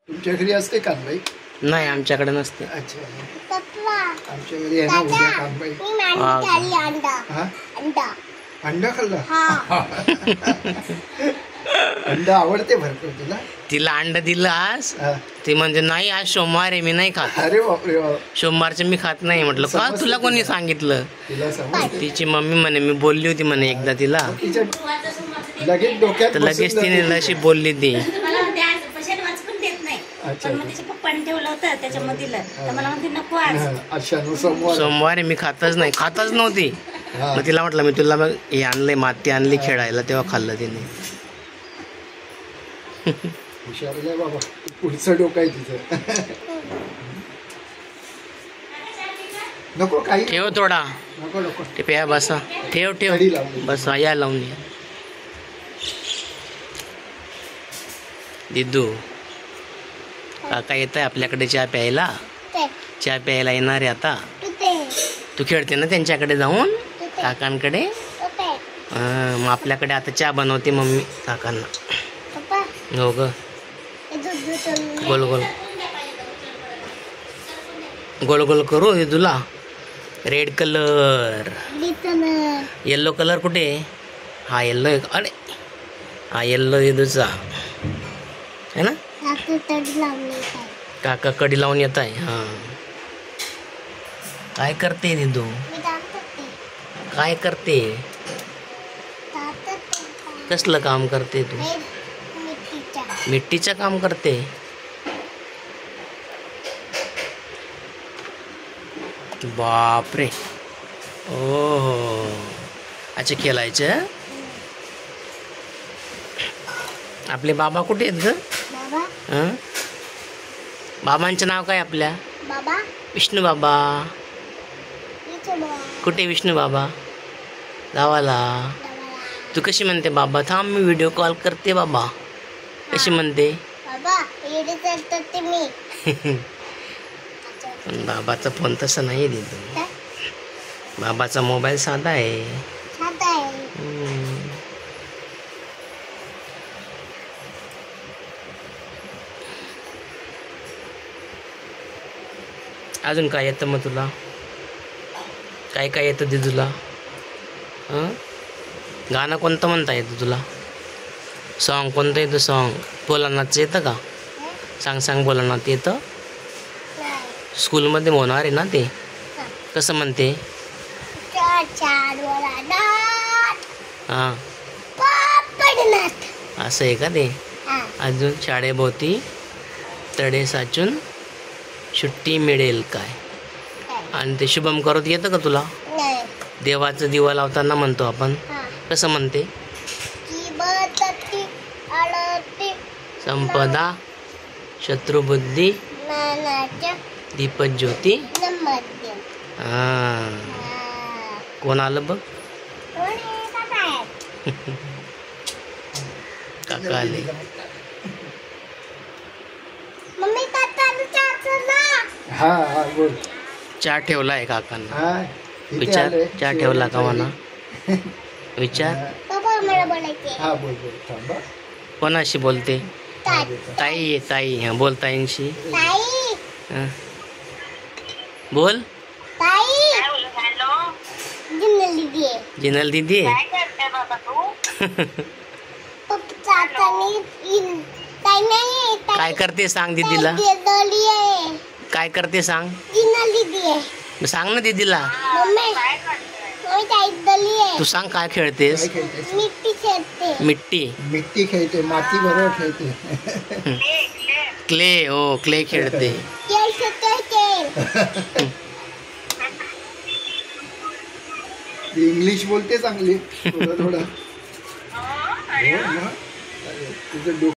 तुमच्या घरी असते कानबाई? नाही, आमच्याकडे नसते. अच्छा. आमच्याकडे आहे ना उद्या कानबाई. अंडा खाल्ला? अंडा आवडते भरपूर तुला? तिला अंड दिलं आज. ती म्हणजे नाही, आज सोमवार आहे, मी नाही खात. अरे बापरे बाप. सोमवारचं मी खात नाही. म्हटलं का तुला कोणी सांगितलं? तिची मम्मी म्हणे, मी बोलली होती म्हणे एकदा तिला. लगेच डोक्यात तर लगेच तिने अशी बोलली ती. सोमवारी मी खातच नाही, खातच नव्हती. मग तिला म्हटलं मी तुला मग हे आणलंय, माती आणली खेळायला, तेव्हा खाल्लं तिने. हुशार नाही बाबा, पुढचं डोकं आहे तिचं. नको काही ठेव थोडा. नको नको ते प्या बसा. ठेव ठेव बसा. या लावून या. दिदू काका येत आहे आपल्याकडे चहा प्यायला. चहा प्यायला येणार आहे आता. तू खेळते ना त्यांच्याकडे जाऊन, काकांकडे. मग आपल्याकडे आता चहा बनवते मम्मी काकांना. हो ग. गोल गोल गोल गोल करू दिदूला. Red colour. येल्लो कलर कुठे? हा येल्लो. अरे हा येल्लो दिदूचा है ना. काका कडी लावून येत आहे. हा काय करते दिदू? काय करते? कसलं काम करते तू? मिट्टीचं काम करते. बापरे. ओ अच्छा, खेळायचं. आपले बाबा कुठे आहेत ग? बाबांचं नाव काय आपल्या? विष्णू बाबा. कुठे विष्णू बाबा? गावाला. तू कशी म्हणते बाबा? थांब मी व्हिडिओ कॉल करते बाबा. कशी म्हणते? पण बाबाचा फोन तसा नाही दिदू. बाबाचा मोबाईल साधा आहे. अजून काय येतं मग तुला? काय काय येतं दिदूला? गाणं कोणतं म्हणता येतं तुला? सॉन्ग कोणतं येतं? सॉन्ग भोलानाथ येतं का? सांग सांग. भोलानाथ येतं? स्कूलमध्ये होणार आहे ना ते. कसं म्हणते? हां असं आहे का ते? अजून शाळेभोवती तडे साचून सुट्टी मिळेल काय? आणि ते शुभम करोत येतं का तुला? देवाचं दिवा लावताना म्हणतो आपण. कसं म्हणते? संपदा शत्रुबुद्धी दीपज्योती. कोण आलं बघ? काका आले. चहा ठेवलाय काकांना. विचार चहा ठेवला का म्हणा? विचार. कोणाशी बोलते? ताई. ताई. हा बोल ताईंशी. बोल. जिनल दीदी. काय करते सांग दीदीला. काय करते सांग. सांग ना दीदीला. तू सांग काय खेळतेस? मिट्टी. मिट्टी खेळते, माती बरोबर खेळते. क्ले. हो क्ले खेळते. इंग्लिश बोलते चांगली थोडं थोडं.